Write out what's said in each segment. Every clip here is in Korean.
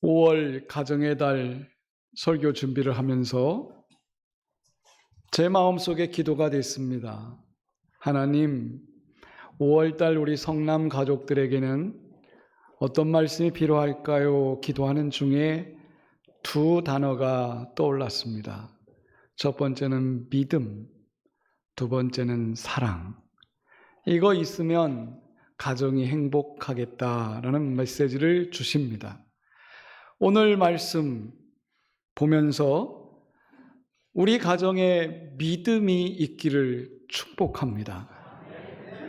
5월 가정의 달 설교 준비를 하면서 제 마음속에 기도가 됐습니다. 하나님, 5월 달 우리 성남 가족들에게는 어떤 말씀이 필요할까요? 기도하는 중에 두 단어가 떠올랐습니다. 첫 번째는 믿음, 두 번째는 사랑. 이거 있으면 가정이 행복하겠다라는 메시지를 주십니다. 오늘 말씀 보면서 우리 가정에 믿음이 있기를 축복합니다.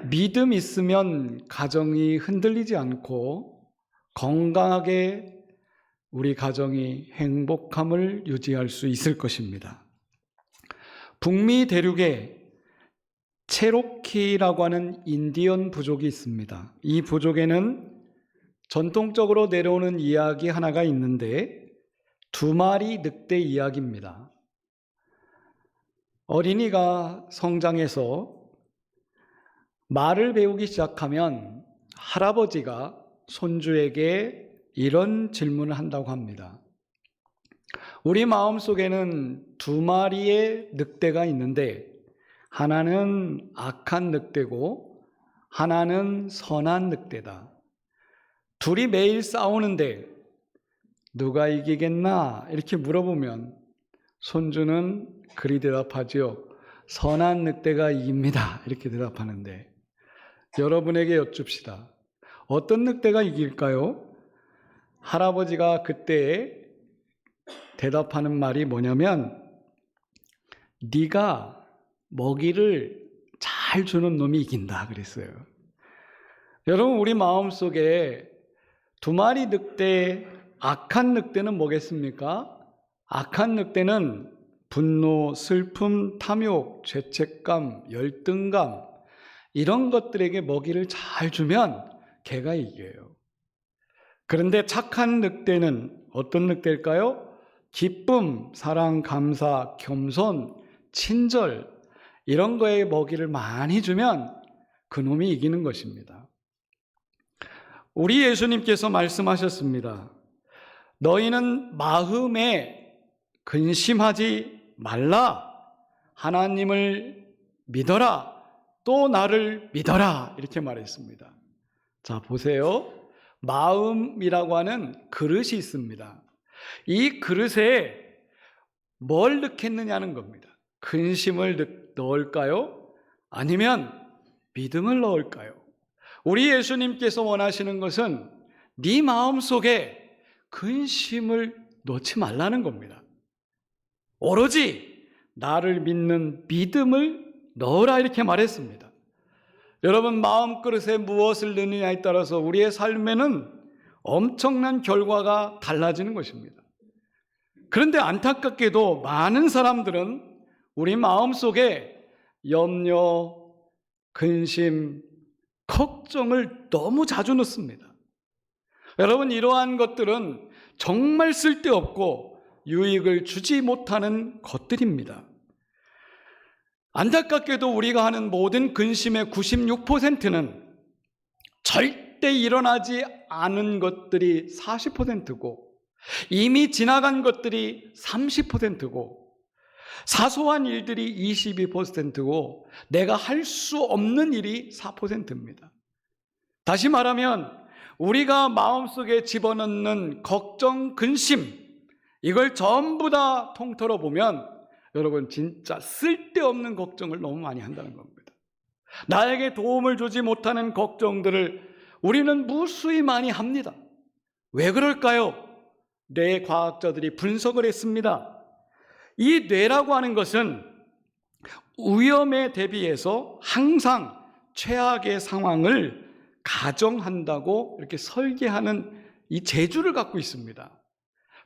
믿음 있으면 가정이 흔들리지 않고 건강하게 우리 가정이 행복함을 유지할 수 있을 것입니다. 북미 대륙에 체로키라고 하는 인디언 부족이 있습니다. 이 부족에는 전통적으로 내려오는 이야기 하나가 있는데 두 마리 늑대 이야기입니다. 어린이가 성장해서 말을 배우기 시작하면 할아버지가 손주에게 이런 질문을 한다고 합니다. 우리 마음속에는 두 마리의 늑대가 있는데 하나는 악한 늑대고 하나는 선한 늑대다. 둘이 매일 싸우는데 누가 이기겠나? 이렇게 물어보면 손주는 그리 대답하지요. 선한 늑대가 이깁니다. 이렇게 대답하는데 여러분에게 여쭙시다. 어떤 늑대가 이길까요? 할아버지가 그때 대답하는 말이 뭐냐면 네가 먹이를 잘 주는 놈이 이긴다 그랬어요. 여러분, 우리 마음속에 두 마리 늑대, 악한 늑대는 뭐겠습니까? 악한 늑대는 분노, 슬픔, 탐욕, 죄책감, 열등감 이런 것들에게 먹이를 잘 주면 걔가 이겨요. 그런데 착한 늑대는 어떤 늑대일까요? 기쁨, 사랑, 감사, 겸손, 친절 이런 거에 먹이를 많이 주면 그놈이 이기는 것입니다. 우리 예수님께서 말씀하셨습니다. 너희는 마음에 근심하지 말라. 하나님을 믿어라. 또 나를 믿어라. 이렇게 말했습니다. 자, 보세요. 마음이라고 하는 그릇이 있습니다. 이 그릇에 뭘 넣겠느냐는 겁니다. 근심을 넣을까요? 아니면 믿음을 넣을까요? 우리 예수님께서 원하시는 것은 네 마음속에 근심을 넣지 말라는 겁니다. 오로지 나를 믿는 믿음을 넣으라 이렇게 말했습니다. 여러분, 마음그릇에 무엇을 넣느냐에 따라서 우리의 삶에는 엄청난 결과가 달라지는 것입니다. 그런데 안타깝게도 많은 사람들은 우리 마음속에 염려, 근심, 걱정을 너무 자주 넣습니다. 여러분, 이러한 것들은 정말 쓸데없고 유익을 주지 못하는 것들입니다. 안타깝게도 우리가 하는 모든 근심의 96%는 절대 일어나지 않은 것들이 40%고 이미 지나간 것들이 30%고 사소한 일들이 22%고 내가 할 수 없는 일이 4%입니다. 다시 말하면 우리가 마음속에 집어넣는 걱정, 근심 이걸 전부 다 통틀어 보면 여러분 진짜 쓸데없는 걱정을 너무 많이 한다는 겁니다. 나에게 도움을 주지 못하는 걱정들을 우리는 무수히 많이 합니다. 왜 그럴까요? 뇌 과학자들이 분석을 했습니다. 이 뇌라고 하는 것은 위험에 대비해서 항상 최악의 상황을 가정한다고 이렇게 설계하는 이 재주를 갖고 있습니다.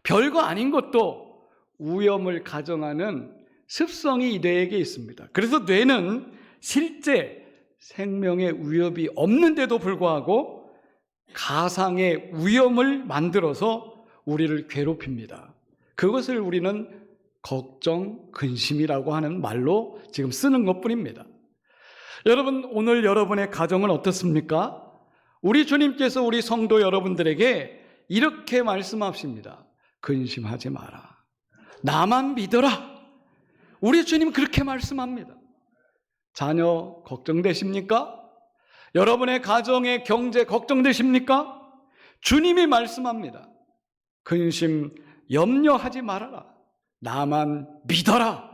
별거 아닌 것도 위험을 가정하는 습성이 이 뇌에게 있습니다. 그래서 뇌는 실제 생명의 위협이 없는데도 불구하고 가상의 위험을 만들어서 우리를 괴롭힙니다. 그것을 우리는 걱정, 근심이라고 하는 말로 지금 쓰는 것뿐입니다. 여러분, 오늘 여러분의 가정은 어떻습니까? 우리 주님께서 우리 성도 여러분들에게 이렇게 말씀하십니다. 근심하지 마라. 나만 믿어라. 우리 주님 그렇게 말씀합니다. 자녀 걱정되십니까? 여러분의 가정의 경제 걱정되십니까? 주님이 말씀합니다. 근심, 염려하지 말아라. 나만 믿어라.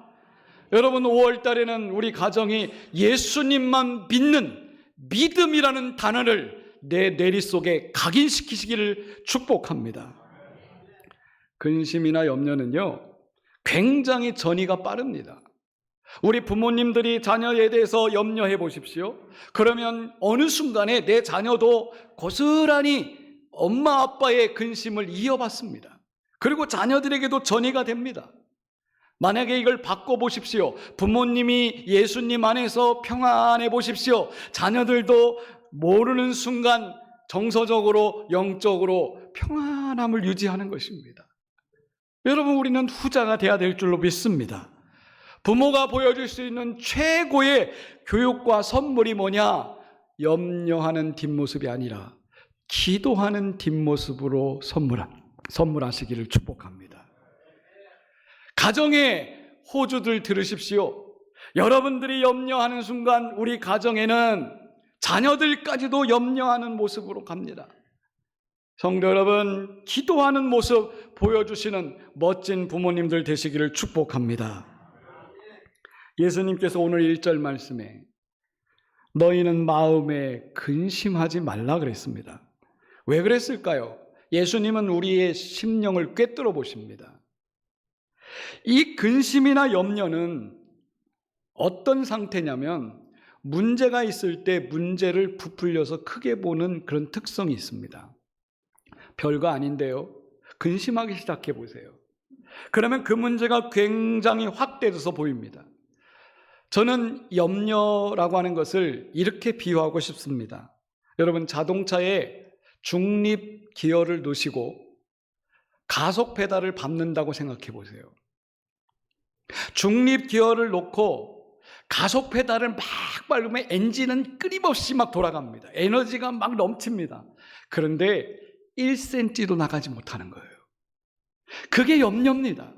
여러분, 5월 달에는 우리 가정이 예수님만 믿는 믿음이라는 단어를 내 내리 속에 각인시키시기를 축복합니다. 근심이나 염려는요, 굉장히 전이가 빠릅니다. 우리 부모님들이 자녀에 대해서 염려해 보십시오. 그러면 어느 순간에 내 자녀도 고스란히 엄마 아빠의 근심을 이어받습니다. 그리고 자녀들에게도 전이가 됩니다. 만약에 이걸 바꿔보십시오. 부모님이 예수님 안에서 평안해 보십시오. 자녀들도 모르는 순간 정서적으로 영적으로 평안함을 유지하는 것입니다. 여러분, 우리는 후자가 돼야 될 줄로 믿습니다. 부모가 보여줄 수 있는 최고의 교육과 선물이 뭐냐? 염려하는 뒷모습이 아니라 기도하는 뒷모습으로 선물하시기를 축복합니다. 가정의 호주들 들으십시오. 여러분들이 염려하는 순간 우리 가정에는 자녀들까지도 염려하는 모습으로 갑니다. 성도 여러분, 기도하는 모습 보여주시는 멋진 부모님들 되시기를 축복합니다. 예수님께서 오늘 1절 말씀에 너희는 마음에 근심하지 말라 그랬습니다. 왜 그랬을까요? 예수님은 우리의 심령을 꿰뚫어 보십니다. 이 근심이나 염려는 어떤 상태냐면 문제가 있을 때 문제를 부풀려서 크게 보는 그런 특성이 있습니다. 별거 아닌데요. 근심하기 시작해 보세요. 그러면 그 문제가 굉장히 확대돼서 보입니다. 저는 염려라고 하는 것을 이렇게 비유하고 싶습니다. 여러분, 자동차에 중립 기어를 놓으시고 가속 페달을 밟는다고 생각해 보세요. 중립 기어를 놓고 가속 페달을 막 밟으면 엔진은 끊임없이 막 돌아갑니다. 에너지가 막 넘칩니다. 그런데 1cm도 나가지 못하는 거예요. 그게 염려입니다.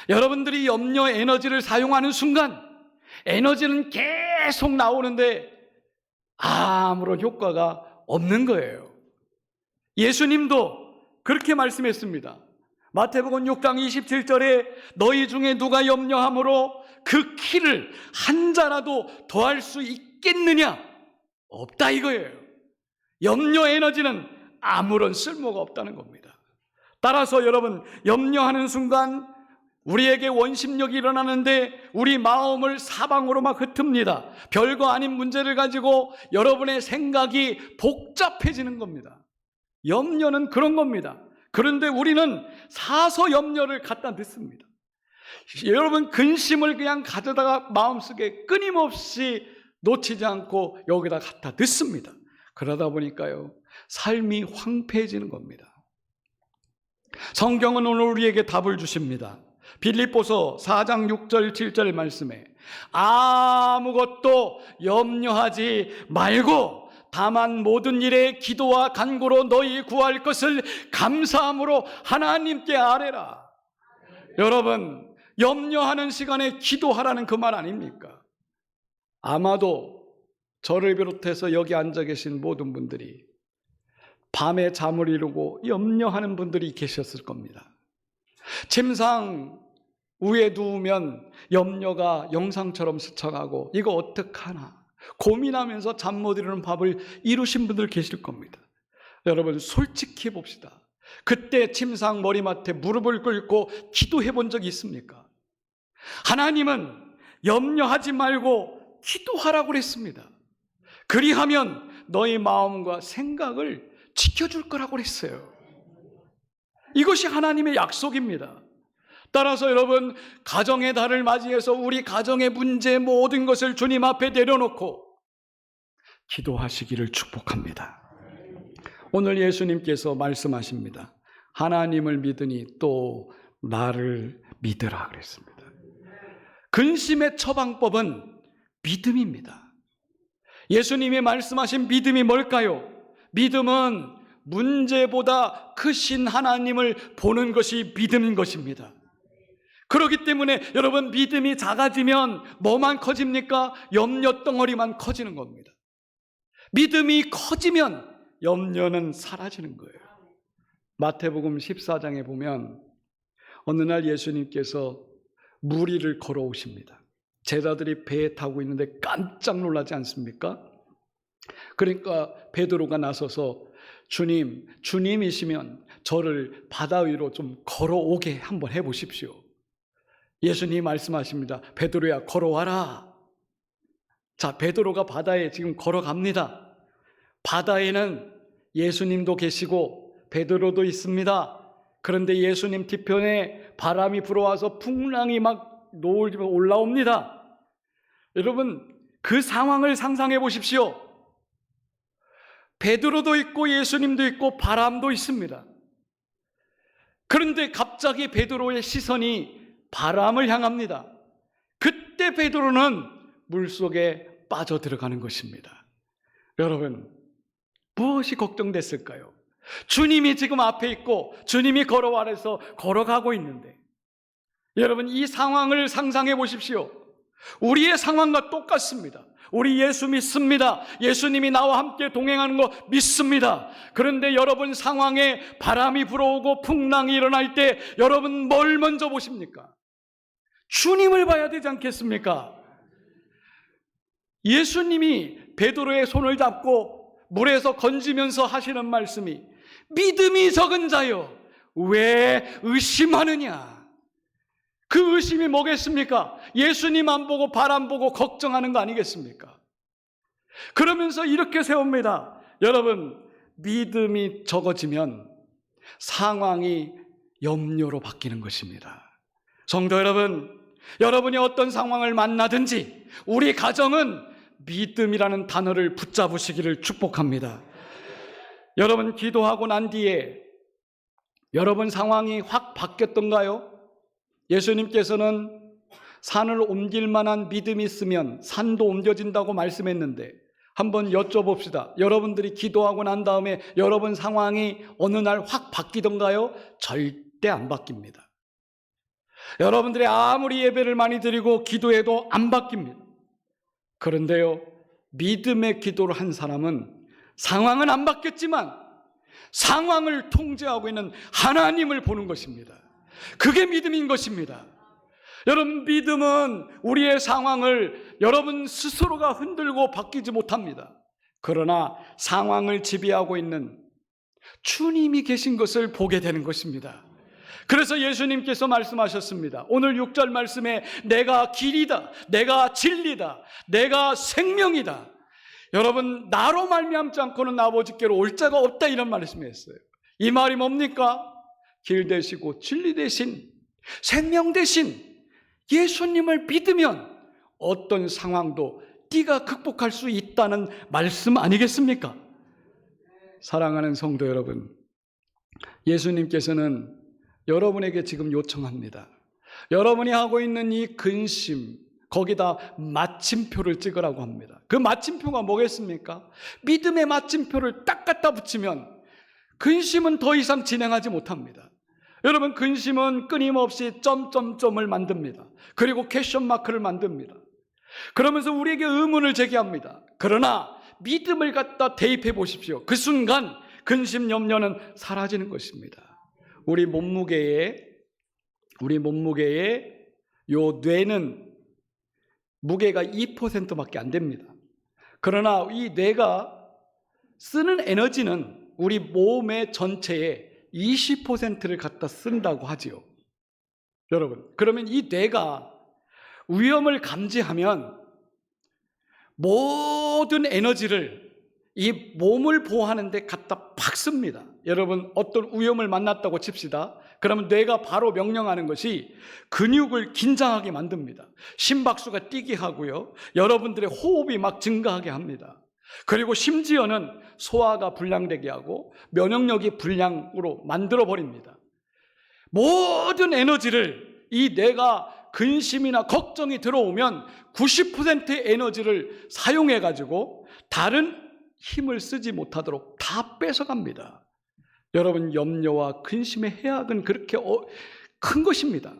여러분들이 염려 에너지를 사용하는 순간 에너지는 계속 나오는데 아무런 효과가 없는 거예요. 예수님도 그렇게 말씀했습니다. 마태복음 6장 27절에 너희 중에 누가 염려함으로 그 키를 한 자라도 더할 수 있겠느냐? 없다 이거예요. 염려 에너지는 아무런 쓸모가 없다는 겁니다. 따라서 여러분, 염려하는 순간 우리에게 원심력이 일어나는데 우리 마음을 사방으로 막 흩습니다. 별거 아닌 문제를 가지고 여러분의 생각이 복잡해지는 겁니다. 염려는 그런 겁니다. 그런데 우리는 사서 염려를 갖다 넣습니다. 여러분, 근심을 그냥 가져다가 마음속에 끊임없이 놓치지 않고 여기다 갖다 넣습니다. 그러다 보니까요, 삶이 황폐해지는 겁니다. 성경은 오늘 우리에게 답을 주십니다. 빌립보서 4장 6절 7절 말씀에 아무것도 염려하지 말고 다만 모든 일에 기도와 간구로 너희 구할 것을 감사함으로 하나님께 아뢰라. 여러분, 염려하는 시간에 기도하라는 그 말 아닙니까? 아마도 저를 비롯해서 여기 앉아 계신 모든 분들이 밤에 잠을 이루고 염려하는 분들이 계셨을 겁니다. 침상 위에 누우면 염려가 영상처럼 스쳐가고 이거 어떡하나 고민하면서 잠 못 이루는 밥을 이루신 분들 계실 겁니다. 여러분, 솔직히 봅시다. 그때 침상 머리맡에 무릎을 꿇고 기도해 본 적이 있습니까? 하나님은 염려하지 말고 기도하라고 그랬습니다. 그리하면 너희 마음과 생각을 지켜줄 거라고 그랬어요. 이것이 하나님의 약속입니다. 따라서 여러분, 가정의 달을 맞이해서 우리 가정의 문제 모든 것을 주님 앞에 내려놓고 기도하시기를 축복합니다. 오늘 예수님께서 말씀하십니다. 하나님을 믿으니 또 나를 믿으라 그랬습니다. 근심의 처방법은 믿음입니다. 예수님이 말씀하신 믿음이 뭘까요? 믿음은 문제보다 크신 하나님을 보는 것이 믿음인 것입니다. 그렇기 때문에 여러분, 믿음이 작아지면 뭐만 커집니까? 염려 덩어리만 커지는 겁니다. 믿음이 커지면 염려는 사라지는 거예요. 마태복음 14장에 보면 어느 날 예수님께서 무리를 걸어오십니다. 제자들이 배에 타고 있는데 깜짝 놀라지 않습니까? 그러니까 베드로가 나서서 주님이시면 저를 바다 위로 좀 걸어오게 한번 해보십시오. 예수님이 말씀하십니다. 베드로야, 걸어와라. 자, 베드로가 바다에 지금 걸어갑니다. 바다에는 예수님도 계시고 베드로도 있습니다. 그런데 예수님 뒤편에 바람이 불어와서 풍랑이 막 노을 올라옵니다. 여러분, 그 상황을 상상해 보십시오. 베드로도 있고 예수님도 있고 바람도 있습니다. 그런데 갑자기 베드로의 시선이 바람을 향합니다. 그때 베드로는 물속에 빠져 들어가는 것입니다. 여러분, 무엇이 걱정됐을까요? 주님이 지금 앞에 있고 주님이 걸어와서 걸어가고 있는데, 여러분, 이 상황을 상상해 보십시오. 우리의 상황과 똑같습니다. 우리 예수 믿습니다. 예수님이 나와 함께 동행하는 거 믿습니다. 그런데 여러분 상황에 바람이 불어오고 풍랑이 일어날 때 여러분 뭘 먼저 보십니까? 주님을 봐야 되지 않겠습니까? 예수님이 베드로의 손을 잡고 물에서 건지면서 하시는 말씀이, 믿음이 적은 자여 왜 의심하느냐? 그 의심이 뭐겠습니까? 예수님 안 보고 바람 보고 걱정하는 거 아니겠습니까? 그러면서 이렇게 세웁니다. 여러분, 믿음이 적어지면 상황이 염려로 바뀌는 것입니다. 성도 여러분, 여러분이 어떤 상황을 만나든지 우리 가정은 믿음이라는 단어를 붙잡으시기를 축복합니다. 여러분, 기도하고 난 뒤에 여러분 상황이 확 바뀌었던가요? 예수님께서는 산을 옮길 만한 믿음이 있으면 산도 옮겨진다고 말씀했는데, 한번 여쭤봅시다. 여러분들이 기도하고 난 다음에 여러분 상황이 어느 날 확 바뀌던가요? 절대 안 바뀝니다. 여러분들이 아무리 예배를 많이 드리고 기도해도 안 바뀝니다. 그런데요, 믿음의 기도를 한 사람은 상황은 안 바뀌었지만 상황을 통제하고 있는 하나님을 보는 것입니다. 그게 믿음인 것입니다. 여러분, 믿음은 우리의 상황을 여러분 스스로가 흔들고 바뀌지 못합니다. 그러나 상황을 지배하고 있는 주님이 계신 것을 보게 되는 것입니다. 그래서 예수님께서 말씀하셨습니다. 오늘 6절 말씀에 내가 길이다, 내가 진리다, 내가 생명이다. 여러분, 나로 말미암지 않고는 아버지께로 올 자가 없다, 이런 말씀을 했어요. 이 말이 뭡니까? 길 되시고 진리 되신, 생명 되신 예수님을 믿으면 어떤 상황도 네가 극복할 수 있다는 말씀 아니겠습니까? 사랑하는 성도 여러분, 예수님께서는 여러분에게 지금 요청합니다. 여러분이 하고 있는 이 근심, 거기다 마침표를 찍으라고 합니다. 그 마침표가 뭐겠습니까? 믿음의 마침표를 딱 갖다 붙이면 근심은 더 이상 진행하지 못합니다. 여러분, 근심은 끊임없이 점점점을 만듭니다. 그리고 퀘션 마크를 만듭니다. 그러면서 우리에게 의문을 제기합니다. 그러나 믿음을 갖다 대입해 보십시오. 그 순간 근심, 염려는 사라지는 것입니다. 우리 몸무게에 요 뇌는 무게가 2%밖에 안 됩니다. 그러나 이 뇌가 쓰는 에너지는 우리 몸의 전체의 20%를 갖다 쓴다고 하지요. 여러분, 그러면 이 뇌가 위험을 감지하면 모든 에너지를 이 몸을 보호하는 데 갖다 팍 씁니다. 여러분, 어떤 위험을 만났다고 칩시다. 그러면 뇌가 바로 명령하는 것이 근육을 긴장하게 만듭니다. 심박수가 뛰게 하고요, 여러분들의 호흡이 막 증가하게 합니다. 그리고 심지어는 소화가 불량되게 하고 면역력이 불량으로 만들어버립니다. 모든 에너지를 이 뇌가 근심이나 걱정이 들어오면 90%의 에너지를 사용해가지고 다른 힘을 쓰지 못하도록 다 뺏어갑니다. 여러분, 염려와 근심의 해악은 그렇게 큰 것입니다.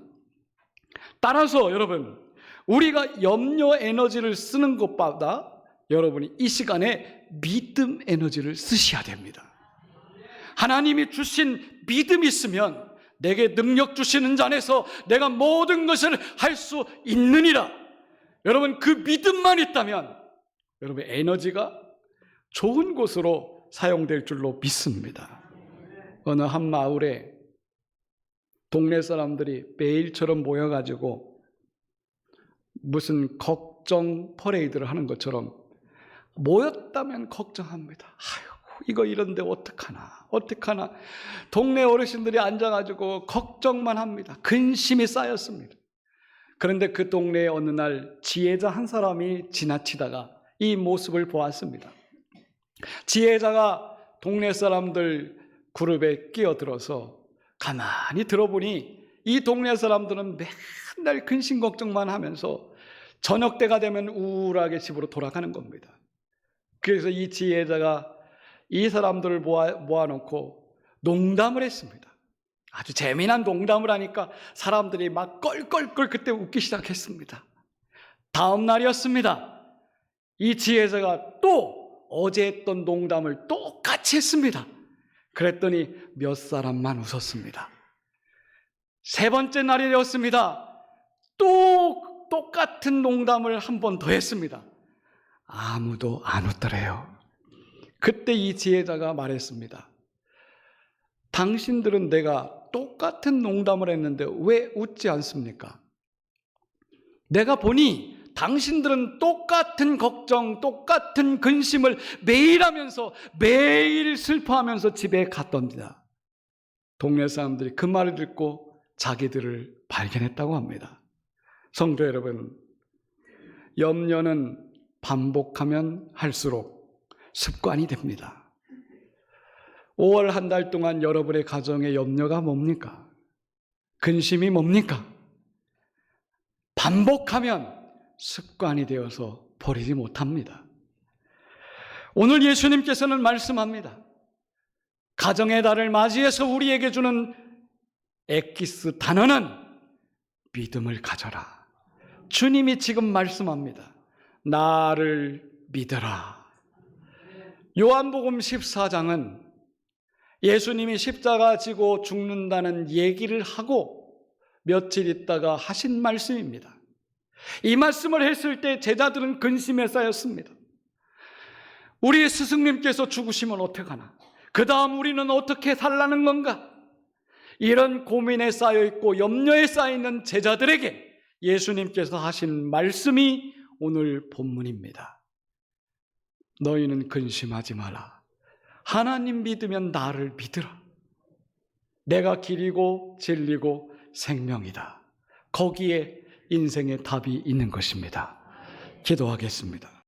따라서 여러분, 우리가 염려 에너지를 쓰는 것보다 여러분이 이 시간에 믿음 에너지를 쓰셔야 됩니다. 하나님이 주신 믿음이 있으면 내게 능력 주시는 자 안에서 내가 모든 것을 할 수 있느니라. 여러분, 그 믿음만 있다면 여러분 에너지가 좋은 곳으로 사용될 줄로 믿습니다. 어느 한 마을에 동네 사람들이 매일처럼 모여가지고 무슨 걱정 퍼레이드를 하는 것처럼 모였다면 걱정합니다. 아유, 이거 이런데 어떡하나. 동네 어르신들이 앉아가지고 걱정만 합니다. 근심이 쌓였습니다. 그런데 그 동네에 어느 날 지혜자 한 사람이 지나치다가 이 모습을 보았습니다. 지혜자가 동네 사람들 그룹에 끼어들어서 가만히 들어보니 이 동네 사람들은 맨날 근심 걱정만 하면서 저녁 때가 되면 우울하게 집으로 돌아가는 겁니다. 그래서 이 지혜자가 이 사람들을 모아놓고 농담을 했습니다. 아주 재미난 농담을 하니까 사람들이 막 껄껄껄 그때 웃기 시작했습니다. 다음 날이었습니다. 이 지혜자가 또 어제 했던 농담을 똑같이 했습니다. 그랬더니 몇 사람만 웃었습니다. 세 번째 날이 되었습니다. 또 똑같은 농담을 한 번 더 했습니다. 아무도 안 웃더래요. 그때 이 지혜자가 말했습니다. 당신들은 내가 똑같은 농담을 했는데 왜 웃지 않습니까? 내가 보니 당신들은 똑같은 걱정, 똑같은 근심을 매일 하면서 매일 슬퍼하면서 집에 갔답니다. 동네 사람들이 그 말을 듣고 자기들을 발견했다고 합니다. 성도 여러분, 염려는 반복하면 할수록 습관이 됩니다. 5월 한 달 동안 여러분의 가정의 염려가 뭡니까? 근심이 뭡니까? 반복하면 습관이 되어서 버리지 못합니다. 오늘 예수님께서는 말씀합니다. 가정의 달을 맞이해서 우리에게 주는 엑기스 단어는 믿음을 가져라. 주님이 지금 말씀합니다. 나를 믿어라. 요한복음 14장은 예수님이 십자가 지고 죽는다는 얘기를 하고 며칠 있다가 하신 말씀입니다. 이 말씀을 했을 때 제자들은 근심에 쌓였습니다. 우리 스승님께서 죽으시면 어떡하나? 그 다음 우리는 어떻게 살라는 건가? 이런 고민에 쌓여있고 염려에 쌓여있는 제자들에게 예수님께서 하신 말씀이 오늘 본문입니다. 너희는 근심하지 마라. 하나님 믿으면 나를 믿으라. 내가 길이고 진리고 생명이다. 거기에 인생의 답이 있는 것입니다. 기도하겠습니다.